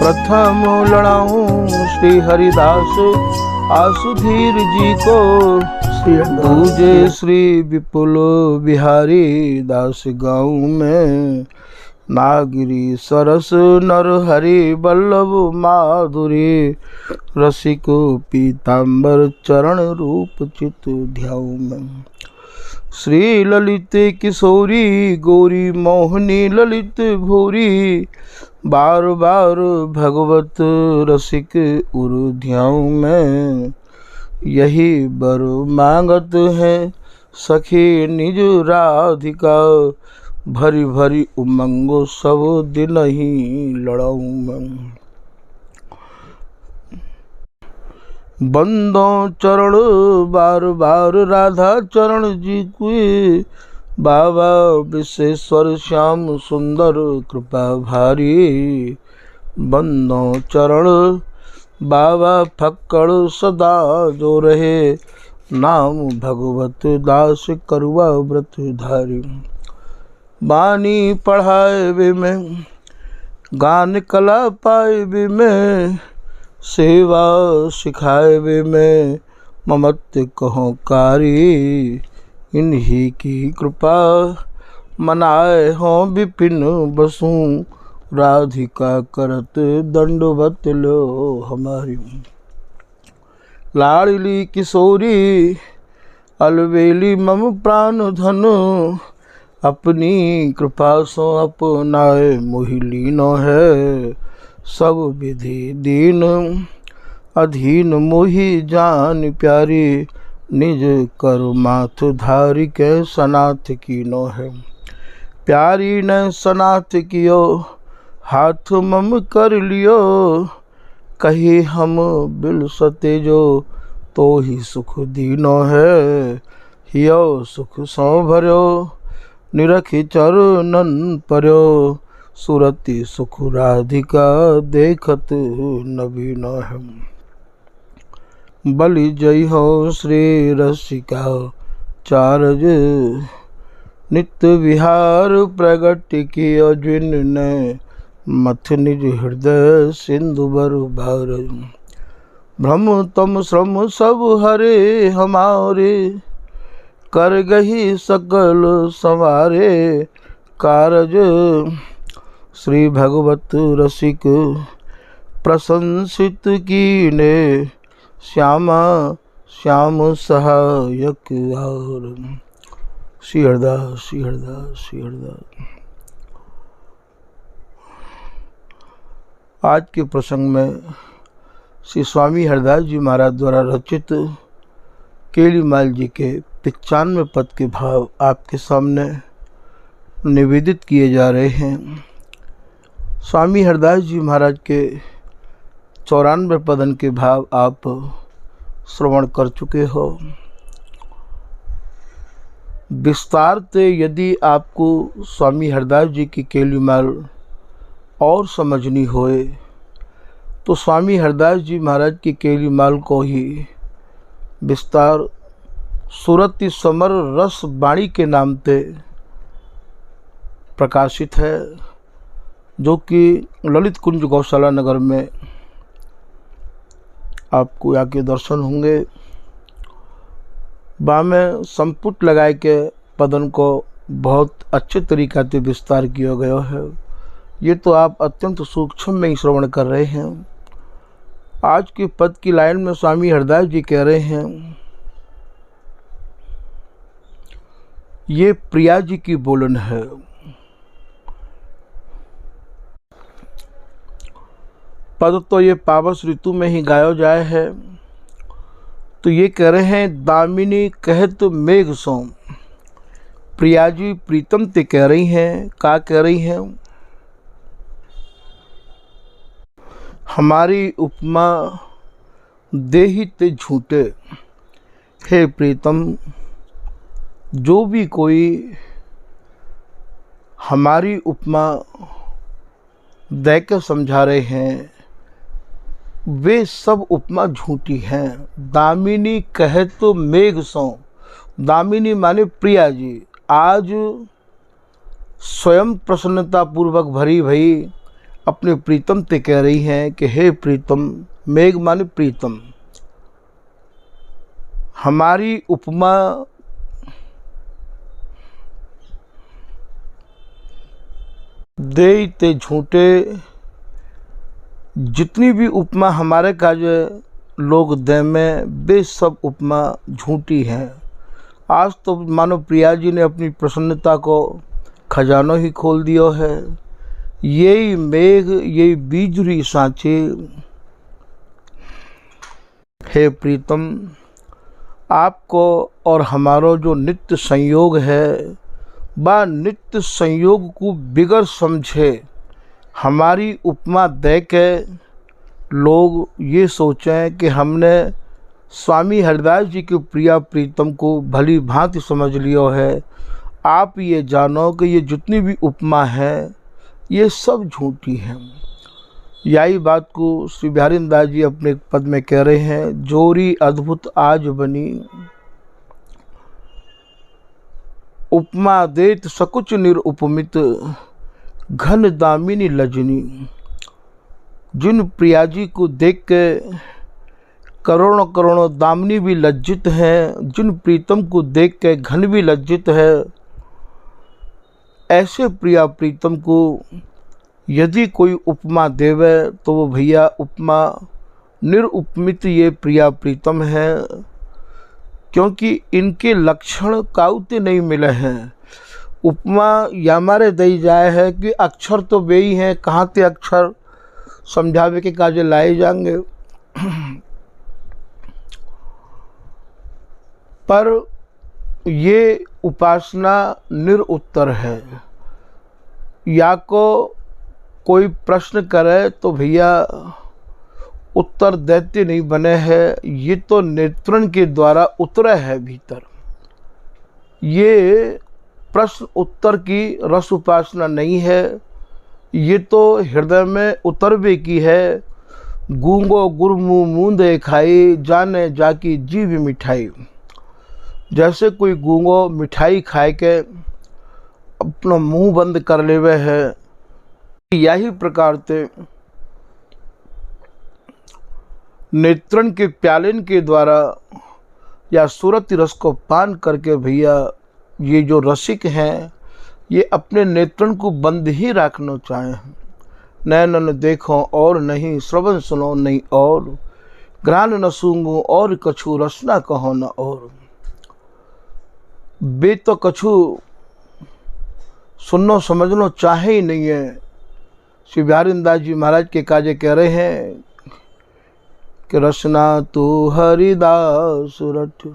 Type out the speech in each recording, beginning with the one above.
प्रथम लड़ाऊं श्री हरिदास आसुधीर जी को, दूजे श्री विपुल बिहारी दास गाँव में, नागिरी सरस नर हरि बल्लभ माधुरी, रसिक पीताम्बर चरण रूप चित ध्याऊ में। श्री ललित किशोरी गौरी मोहनी ललित भूरी, बार बार भगवत रसिक उर ध्याऊ में, यही बर मांगत है सखी निज राधिका, भरी भरी उमंगो सब दिन ही लड़ाऊ मैं। बंदो चरण बार बार राधा चरण जी की, बाबा विश्वेश्वर श्याम सुंदर कृपा भारी, बंदो चरण बाबा फक्कड़ सदा जो रहे, नाम भगवत दास करुआ व्रत धारी। बानी पढ़ाए वे में गान कला पाए वे में, सेवा सिखाए वे में ममत्व कहो कारी, इन्हीं की कृपा मनाए हों विपिन बसु, राधिका करत दंडवत लो हमारी। लाडली किशोरी अलवेली मम प्राण धन, अपनी कृपा सो अपनाए मोहि लीनो है, सब विधि दीन अधीन मोहि जान प्यारी, निज कर माथ धारी के सनाथ कीनो है। प्यारी ने सनाथ कियो हाथ मम कर लियो, कही हम बिल सते जो तो ही सुख दीनो है, हियो सुख सो भर्यो निरखी चरणन पर्यो, सुरति सुख राधिका देखत नवीन है। बलि जय हो श्री रसिका चारज, नित्य विहार प्रगट कियो जिन ने, मथ निज हृदय सिंधु बर भार, भ्रम तम श्रम सब हरे हमारे, कर गही सकल संवारे कारज, श्री भगवत रसिक प्रशंसित कीने, श्यामा श्याम सहायक और। श्री हरदास श्री हरदास श्री हरदास। आज के प्रसंग में श्री स्वामी हरदास जी महाराज द्वारा रचित केलीमाल जी के 95 पद के भाव आपके सामने निवेदित किए जा रहे हैं। स्वामी हरदास जी महाराज के 94 पदन के भाव आप श्रवण कर चुके हो। विस्तार से यदि आपको स्वामी हरदास जी की केलीमाल और समझनी होए तो स्वामी हरदास जी महाराज की केलीमाल को ही विस्तार सुरति समर रस वाणी के नाम से प्रकाशित है, जो कि ललित कुंज गौशाला नगर में आपको आके दर्शन होंगे। में संपुट लगाए के पदन को बहुत अच्छे तरीक़ा से विस्तार किया गया है। ये तो आप अत्यंत सूक्ष्म में ही श्रवण कर रहे हैं। आज के पद की लाइन में स्वामी हरदास जी कह रहे हैं, ये प्रिया जी की बोलन है। पद तो ये पावस ऋतु में ही गाया जाए है। तो ये कह रहे हैं, दामिनी कहत मेघ सो, प्रिया जी प्रीतम ते कह रही हैं। का कह रही हैं? हमारी उपमा देही ते झूठे। हे प्रीतम, जो भी कोई हमारी उपमा देकर समझा रहे हैं वे सब उपमा झूठी हैं। दामिनी कहे तो मेघ सो, दामिनी माने प्रिया जी। आज स्वयं प्रसन्नता पूर्वक भरी भई अपने प्रीतम से कह रही हैं कि हे प्रीतम, मेघ माने प्रीतम, हमारी उपमा दे ते झूठे, जितनी भी उपमा हमारे काज लोग दे में वे सब उपमा झूठी हैं। आज तो मानो प्रिया जी ने अपनी प्रसन्नता को खजानो ही खोल दिया है। यही मेघ यही बीजरी सांचे, हे प्रीतम, आपको और हमारो जो नित्य संयोग है बा नित्य संयोग को बिगड़ समझे हमारी उपमा दे के लोग ये सोचें कि हमने स्वामी हरिदास जी के प्रिया प्रीतम को भली भांति समझ लियो है। आप ये जानो कि ये जितनी भी उपमा है ये सब झूठी हैं। यही बात को श्री बिहारी दास जी अपने पद में कह रहे हैं, जोरी अद्भुत आज बनी, उपमा देत सकुच निरुपमित, घन दामिनी लजनी। जिन प्रिया जी को देख के करोड़ों करोड़ों दामिनी भी लज्जित हैं, जिन प्रीतम को देख के घन भी लज्जित है, ऐसे प्रिया प्रीतम को यदि कोई उपमा देवे तो वो भैया उपमा निरुपमित ये प्रिया प्रीतम है, क्योंकि इनके लक्षण काउते नहीं मिले हैं। उपमा या हमारे दई जाए है कि अक्षर तो वे ही हैं, कहाँ ते अक्षर समझावे के काजे लाए जाएंगे। पर ये उपासना निरुत्तर है। या को कोई प्रश्न करे तो भैया उत्तर देते नहीं बने हैं, ये तो नेत्रण के द्वारा उतरे है भीतर। ये प्रश्न उत्तर की रस उपासना नहीं है, ये तो हृदय में उतरवे की है। गूंगो गुरमु मूंदे खाई, जाने जाकी जीव मिठाई। जैसे कोई गूंगो मिठाई खाए के अपना मुंह बंद कर लेवे है, यही प्रकार से नेत्रण के प्यालन के द्वारा या सुरति रस को पान करके भैया ये जो रसिक हैं ये अपने नेत्रण को बंद ही रखना चाहें। नैनन देखो और नहीं, श्रवण सुनो नहीं और, ग्रान न सूंगो और कछु, रसना कहो न और। बे तो कछु सुननो समझनो चाहे ही नहीं है। श्री बिहारी दास जी महाराज के काजे कह रहे हैं कि रसना तू हरिदास रट,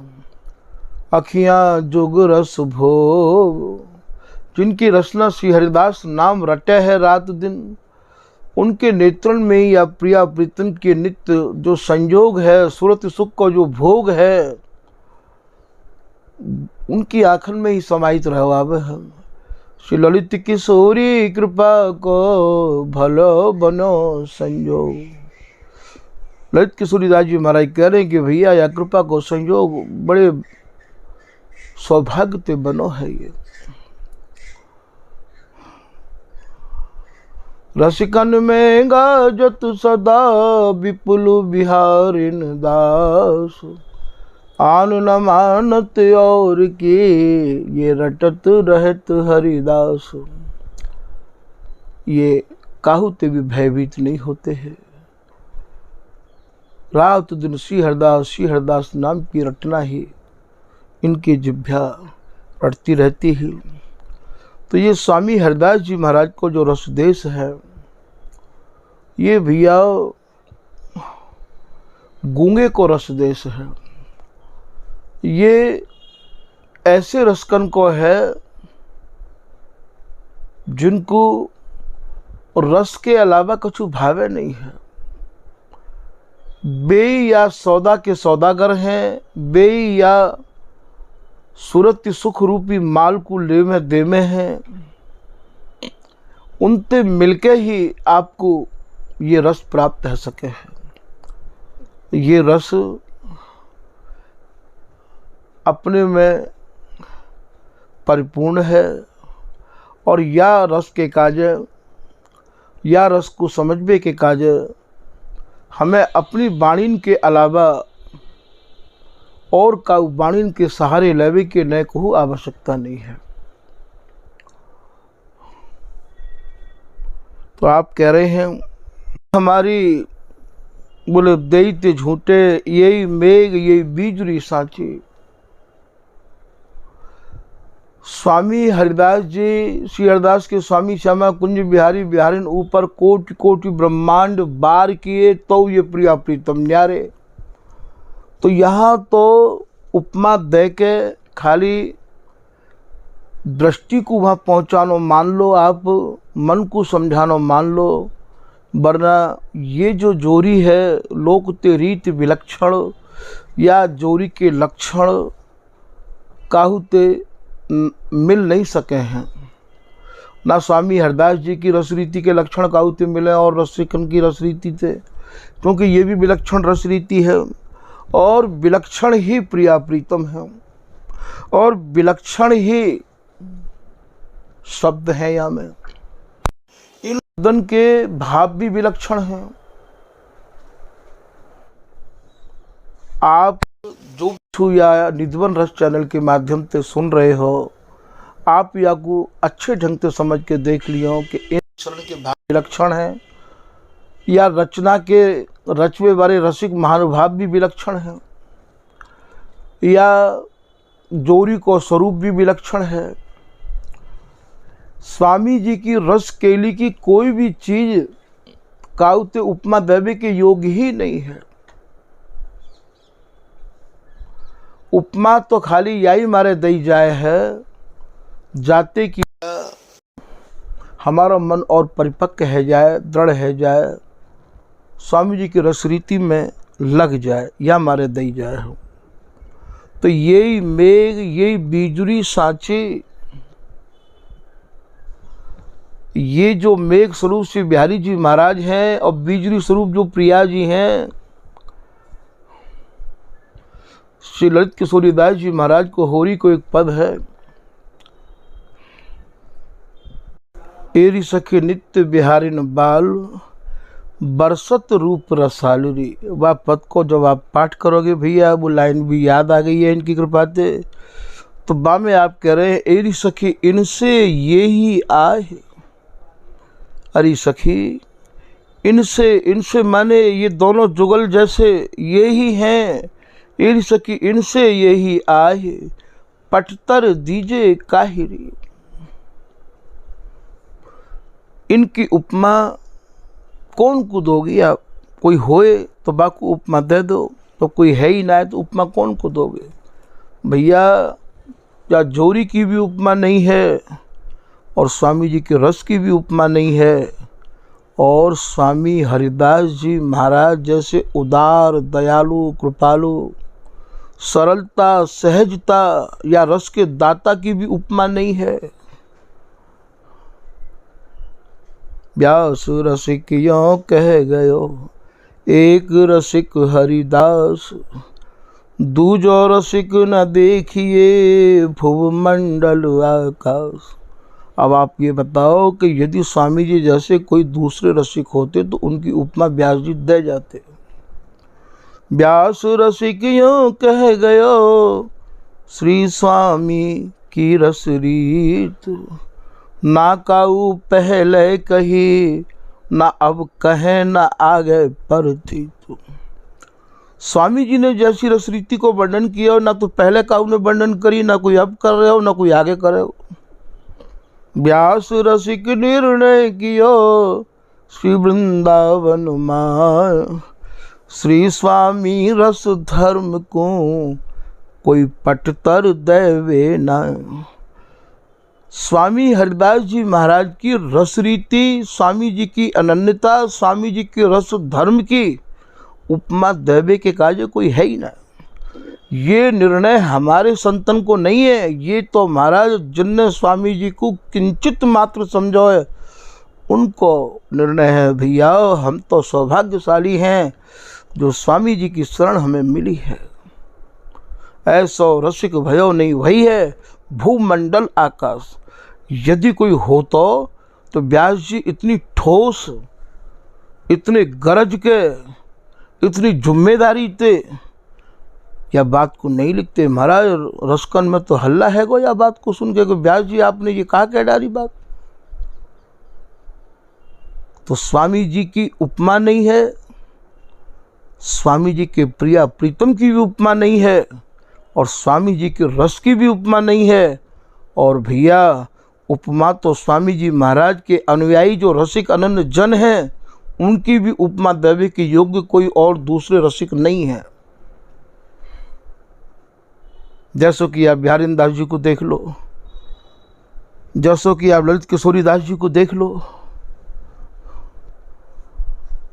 अखियाँ जुग रस भोग। जिनकी रचना श्री हरिदास नाम रटे है रात दिन, उनके नेत्रण में या प्रिया प्रीतम के नित्य जो संयोग है, सुरत सुख को जो भोग है, उनकी आँखन में ही समाहित रहवावे है। श्री ललित किशोरी कृपा को भलो बनो संयोग। ललित किशोरी दास जी महाराज कह रहे हैं कि भैया या कृपा को संयोग बड़े सौभाग्य ते बनो है। ये रसिकन में गाजत सदा विपुल बिहारिन दास, आन न मानत और के ये रटत रहत हरिदास। ये काहुते भी भयभीत नहीं होते हैं। रात दिन श्री हरदास नाम की रटना ही इनकी जिभ्या रटती रहती है। तो ये स्वामी हरदास जी महाराज को जो रसदेश है, ये भैया गूंगे को रसदेश है। ये ऐसे रसकन को है जिनको रस के अलावा कुछ भावे नहीं है। बे या सौदा के सौदागर हैं, बे या सूरत सुख रूपी माल को ले में दे में हैं। उनसे मिलके ही आपको ये रस प्राप्त हो सके है। ये रस अपने में परिपूर्ण है और या रस के काज या रस को समझबे के काज हमें अपनी बाणीन के अलावा और का बाणीन के सहारे लेवे के न को आवश्यकता नहीं है। तो आप कह रहे हैं हमारी बोले दैत्य झूठे, यही मेघ यही बीजरी साची। स्वामी हरिदास जी, श्री हरिदास के स्वामी श्यामा कुंज बिहारी बिहारिन ऊपर कोटि कोटि ब्रह्मांड बार किए तो ये प्रिया प्रीतम न्यारे। तो यहाँ तो उपमा दे के खाली दृष्टि को वहाँ पहुँचानो मान लो, आप मन को समझानो मान लो, वरना ये जो जोरी है लोक ते रीत विलक्षण या जोरी के लक्षण काहू ते मिल नहीं सके हैं। ना स्वामी हरदास जी की रसरीति के लक्षण काहू ते मिले और रसिकन की रसरीति थे, क्योंकि ये भी विलक्षण रसरीति है और विलक्षण ही प्रिया प्रीतम है और विलक्षण ही शब्द है। यहाँ में इन शब्दन के भाव भी विलक्षण हैं। आप जो या निधवन रस चैनल के माध्यम से सुन रहे हो, आप या को अच्छे ढंग से समझ के देख लियो कि इन चरण के भाव विलक्षण हैं या रचना के रचवे वाले रसिक महानुभाव भी विलक्षण हैं या जोरी को स्वरूप भी विलक्षण है। स्वामी जी की रस केली की कोई भी चीज काउते उपमा देवे के योग्य ही नहीं है। उपमा तो खाली यही मारे दई जाए है जाते कि हमारा मन और परिपक्व है जाए, दृढ़ है जाए, स्वामी जी की रसरीति में लग जाए या मारे दई जाए हो। तो यही मेघ यही बीजरी सांचे, ये जो मेघ स्वरूप श्री बिहारी जी महाराज हैं और बीजरी स्वरूप जो प्रिया जी हैं, श्री ललित किशोरी दास जी महाराज को होरी को एक पद है, एरी सखी नित्य बिहारिन बाल बरसत रूप रसालुरी। वह पद को जब आप पाठ करोगे भैया, वो लाइन भी याद आ गई है इनकी कृपा से। तो बा में आप कह रहे हैं एरी सखी इनसे ये ही आए। अरे सखी इनसे, इनसे माने ये दोनों जुगल जैसे ये ही हैं। एरी सखी इनसे ये ही आए, पटतर दीजे काहिरी। इनकी उपमा कौन को दोगी आप? कोई होए तो बाको उपमा दे दो, तो कोई है ही ना है तो उपमा कौन को दोगे भैया? या जोरी की भी उपमा नहीं है और स्वामी जी के रस की भी उपमा नहीं है, और स्वामी हरिदास जी महाराज जैसे उदार दयालु कृपालु सरलता सहजता या रस के दाता की भी उपमा नहीं है। व्यास रसिक यों कह गयो एक रसिक हरिदास, दूजो रसिक न देखिए भुवमंडल आकाश। अब आप ये बताओ कि यदि स्वामी जी जैसे कोई दूसरे रसिक होते तो उनकी उपमा व्यास जी दे जाते। व्यास रसिक यों कह गयो श्री स्वामी की रस रीत, ना काऊ पहले कही ना अब कहे ना आगे परथी। स्वामी जी ने जैसी रसरीति को वर्णन किया ना तो पहले काऊ ने वर्णन करी, ना कोई अब कर रहे हो ना कोई आगे कर रहे हो। व्यास रसिक निर्णय कियो श्री वृंदावन मां, श्री स्वामी रस धर्म को कोई पटतर देवे ना। स्वामी हरिदास जी महाराज की रसरीति, स्वामी जी की अनन्यता, स्वामी जी के रस धर्म की उपमा देवे के काज कोई है ही ना। ये निर्णय हमारे संतन को नहीं है, ये तो महाराज जिनने स्वामी जी को किंचित मात्र समझो है उनको निर्णय है। भैया हम तो सौभाग्यशाली हैं जो स्वामी जी की शरण हमें मिली है। ऐसो रसिक भयो नहीं वही है भूमंडल आकाश। यदि कोई हो तो तो व्यास जी इतनी ठोस, इतने गरज के, इतनी जिम्मेदारी थे, या बात को नहीं लिखते। महाराज रसकन में तो हल्ला है गो या बात को सुन के कि व्यास जी आपने ये कहा क्या डाली बात। तो स्वामी जी की उपमा नहीं है, स्वामी जी के प्रिया प्रीतम की भी उपमा नहीं है, और स्वामी जी के रस की भी उपमा नहीं है। और भैया उपमा तो स्वामी जी महाराज के अनुयायी जो रसिक अनन्य जन हैं उनकी भी उपमा देवे के योग्य कोई और दूसरे रसिक नहीं है। जैसो कि आप बिहारी दास जी को देख लो, जैसो कि आप ललित किशोरी दास जी को देख लो,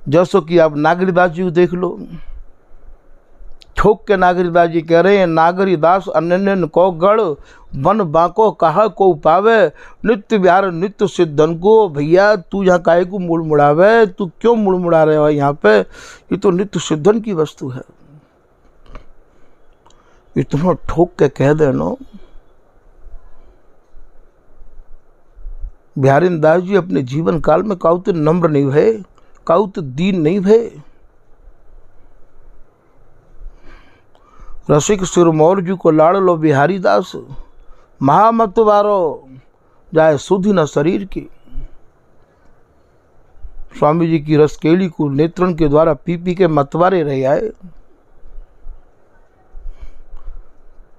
जैसो कि आप नागरी दास जी को देख लो। ठोक के नागरी दास जी कह रहे हैं, नागरी दास अनन्यन को गढ़ बन बाको कहा को पावे, नित्य बिहार नित्य सिद्धन को। भैया तू यहाँ काहे को मुड़ मुड़ावे, तू क्यों मुड़ मुड़ा रहे हो यहाँ पे, ये तो नित्य सिद्धन की वस्तु है। इतना ठोक के कह देना। बिहारी दास जी अपने जीवन काल में काउत नम्र नहीं भय, काउत दीन नहीं भय। रसिक सिरमौर जी को लाड़ लो बिहारी दास, महामत वारो जाए सुधि न शरीर की। स्वामी जी की रसकेली को नेत्रण के द्वारा पी पी के मतवारे रह आए।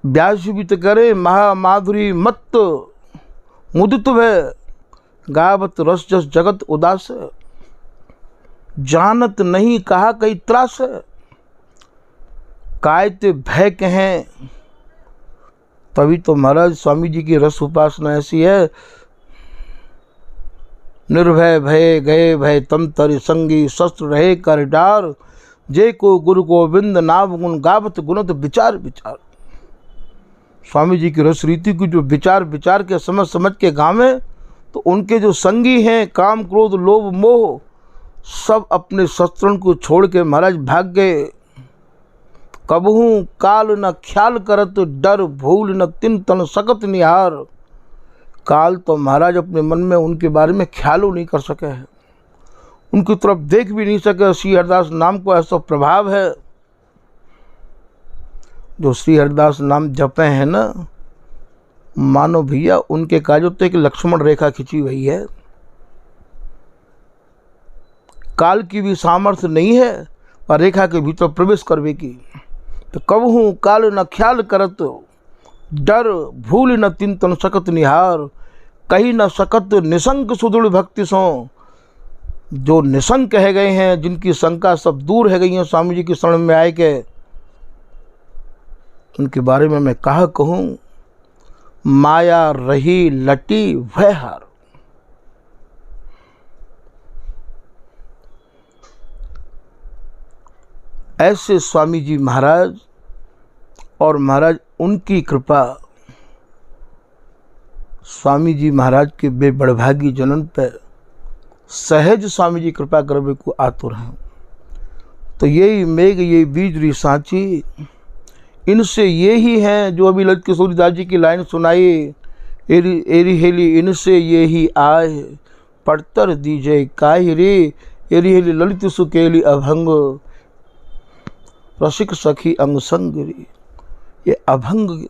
व्यास जी भी तो करे, महामाधुरी मत मुदित भय, गावत रस जस जगत उदास, जानत नहीं कहा कई त्रास, कायत भय कहें। तभी तो महाराज स्वामी जी की रस उपासना ऐसी है, निर्भय भय गए भय तम तरि संगी, शस्त्र रहे कर डार, जे को गुरु गोविंद नाम गुण गावत गुणत विचार विचार। स्वामी जी की रस रीति की जो विचार विचार के समझ समझ के गावे, तो उनके जो संगी हैं काम क्रोध लोभ मोह सब अपने शस्त्रों को छोड़ के महाराज भाग गए। कबहू काल न ख्याल करत, डर भूल न तिन तन सकत निहार। काल तो महाराज अपने मन में उनके बारे में ख्याल नहीं कर सके हैं, उनकी तरफ देख भी नहीं सके। श्री हरिदास नाम को ऐसा प्रभाव है, जो श्री हरिदास नाम जपे हैं ना, मानो भैया उनके काजों तो एक लक्ष्मण रेखा खिंची हुई है। काल की भी सामर्थ्य नहीं है और रेखा के भीतर प्रवेश करवे की। तो कबहू काल न ख्याल करत, डर भूल न तिन तन सकत निहार, कहीं न सकत निशंक सुदृढ़ भक्ति सो। जो निशंक कहे गए हैं, जिनकी शंका सब दूर है गई हैं स्वामी जी की शरण में आए के, उनके बारे में मैं कहा कहूँ, माया रही लटी वह हार। ऐसे स्वामी जी महाराज, और महाराज उनकी कृपा स्वामी जी महाराज के बेबड़भागी जनन पे सहज स्वामी जी कृपा करवे को आतुर हैं। तो यही मेघ ये बीज सांची, इनसे ये ही हैं जो अभी ललित किशोरी दास जी की लाइन सुनाई, एरी हेली इनसे ये ही आए, पड़तर दीजे काहि रे, एरी हेली ललित सुकेली अभंग, रसिक सखी अंग संगरी। ये अभंग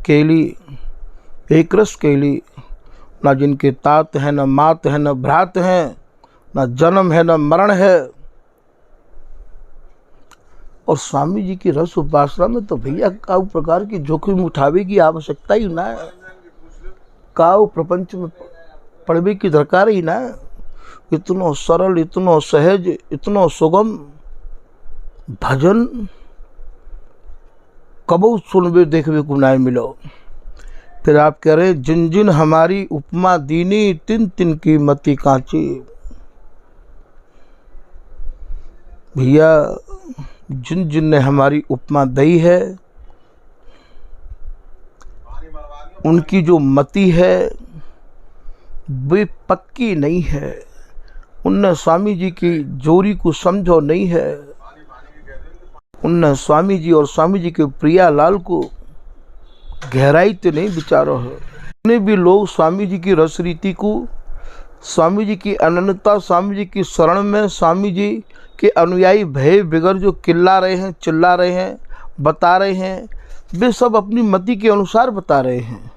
केली, एक रस केली, ना जिनके तात है, न मात है, न भ्रात हैं, न जन्म है, न मरण है। और स्वामी जी की रस उपासना में तो भैया काऊ प्रकार की जोखिम उठावे की आवश्यकता ही ना है, काऊ प्रपंच में पड़वे की दरकार ही ना है। इतनो सरल, इतनो सहज, इतनो सुगम भजन कबो सुनवे देखवे को ना मिलो। फिर आप कह रहे जिन जिन हमारी उपमा दीनी, तिन तिन की मति कांची। भैया जिन जिन ने हमारी उपमा दी है, उनकी जो मति है वे पक्की नहीं है, उनने स्वामी जी की जोरी को समझो नहीं है, उनने स्वामी जी और स्वामी जी के प्रिया लाल को गहराई से नहीं विचारो है। जितने भी लोग स्वामी जी की रस रीति को स्वामी जी की अनन्यता, स्वामी जी की शरण में स्वामी जी के अनुयायी भय बिगर जो चिल्ला रहे हैं, बता रहे हैं, वे सब अपनी मति के अनुसार बता रहे हैं।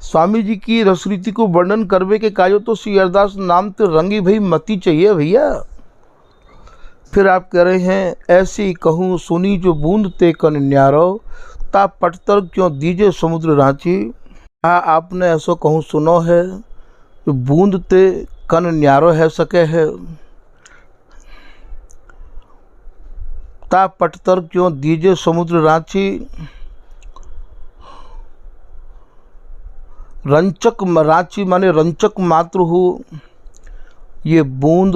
स्वामी जी की रसरीति को वर्णन करवे के काजो तो श्री हरदास नाम तो रंगी भई मति चाहिए भैया। फिर आप कह रहे हैं, ऐसी कहूँ सुनी जो बूंद ते कन न्यारो, ता पटतर क्यों दीजे समुद्र रांची। हाँ, आपने ऐसो कहूँ सुनो है जो बूंद ते कन न्यारो है सके है, ता पटतर क्यों दीजे समुद्र रांची। रंचक रांची माने रंचक मात्र हो, ये बूंद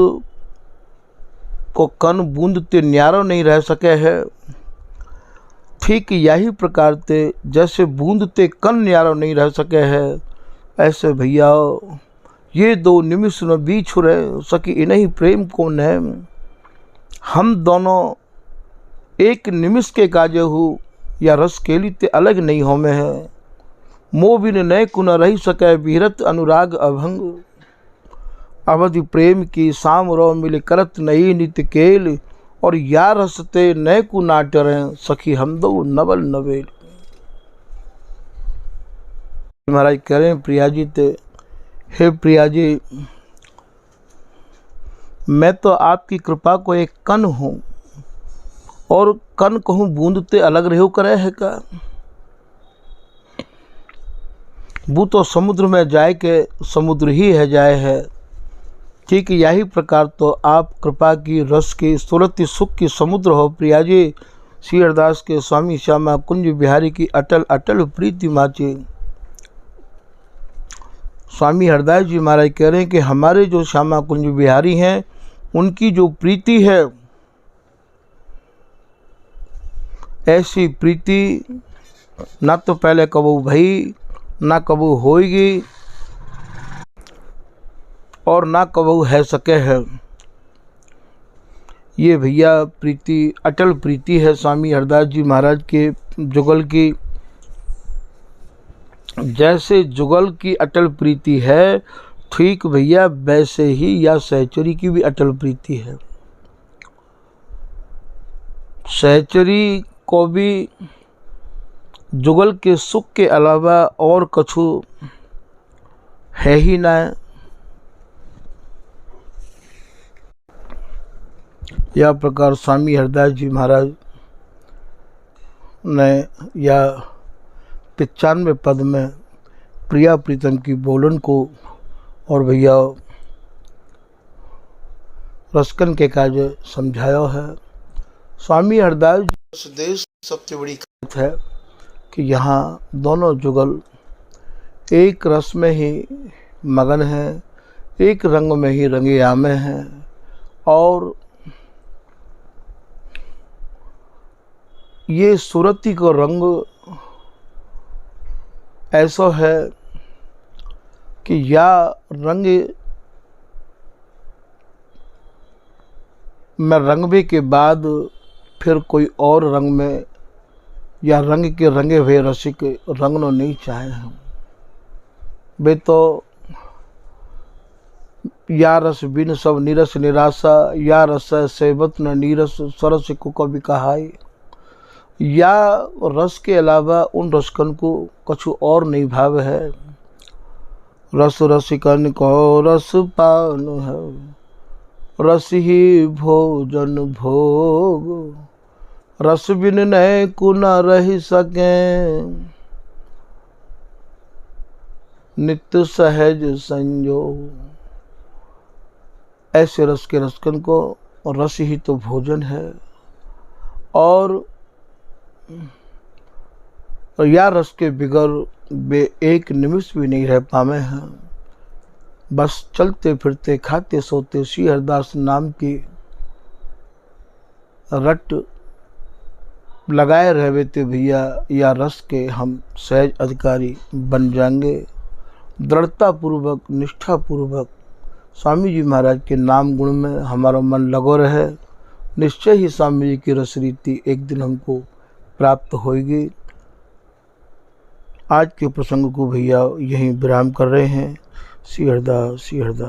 को कन बूंद ते न्यारो नहीं रह सके है। ठीक यही प्रकार ते जैसे बूंद ते कन न्यारो नहीं रह सके है, ऐसे भैया ये दो निमिष न बीच रहे सकी इन्हीं प्रेम को न। हम दोनों एक निमिष के काजे हो, या रस केली ते अलग नहीं हो में है। मोह बिन नय कुन रही सके विहरत अनुराग अभंग, अवधि प्रेम की साम रो मिले करत नई नित्य केल। और या रसते नय को ना टरें सखी हम दो नवल नवेल। महाराज कह रहे हैं प्रिया जी ते, हे प्रिया जी, मैं तो आपकी कृपा को एक कण हूँ, और कण कहूँ बूंद ते अलग रहो करे है का। वो तो समुद्र में जाए के समुद्र ही है जाए है। ठीक यही प्रकार तो आप कृपा की रस की सुरति सुख की समुद्र हो प्रिया जी। श्री हरदास के स्वामी श्यामा कुंज बिहारी की अटल अटल प्रीति माची। स्वामी हरदास जी महाराज कह रहे हैं कि हमारे जो श्यामा कुंज बिहारी हैं, उनकी जो प्रीति है, ऐसी प्रीति ना तो पहले कबू भई, ना कबू होएगी, और ना कबू है सके है। ये भैया प्रीति अटल प्रीति है स्वामी हरदास जी महाराज के जुगल की। जैसे जुगल की अटल प्रीति है, ठीक भैया वैसे ही या सहचरी की भी अटल प्रीति है। सहचरी को भी जुगल के सुख के अलावा और कछु है ही ना। यह प्रकार स्वामी हरदास जी महाराज ने या 95 पद में प्रिया प्रीतम की बोलन को और भैया रसकन के कार्य समझाया है। स्वामी हरदास जी देश सबसे बड़ी बात है कि यहाँ दोनों जुगल एक रस में ही मगन हैं, एक रंग में ही रंगे आमे हैं। और ये सूरती को रंग ऐसा है कि या रंग में रंगवे के बाद फिर कोई और रंग में, या रंग के रंगे हुए रसिक रंगनो नहीं चाहे हम वे तो। या रस बिन सब निरस निराशा, या रस सेवत न नीरस सरस को कभी कहाई। या रस के अलावा उन रसकन को कुछ और नहीं भाव है। रस रसिकन को रस पान है, रस ही भोजन भोग। रस बिन नय को न रह सके, नित्य सहज संयोग। ऐसे रस के रसकन को रस ही तो भोजन है। और या रस के बिगर वे एक निमिष भी नहीं रह पावे हैं। बस चलते फिरते खाते सोते श्री हरदास नाम की रट लगाए रहते थे भैया। या रस के हम सहज अधिकारी बन जाएंगे। दृढ़ता पूर्वक निष्ठा पूर्वक स्वामी जी महाराज के नाम गुण में हमारा मन लगो रहे, निश्चय ही स्वामी जी की रसरीति एक दिन हमको प्राप्त होगी। आज के प्रसंग को भैया यहीं विराम कर रहे हैं। श्री हरदास, श्री हरदास।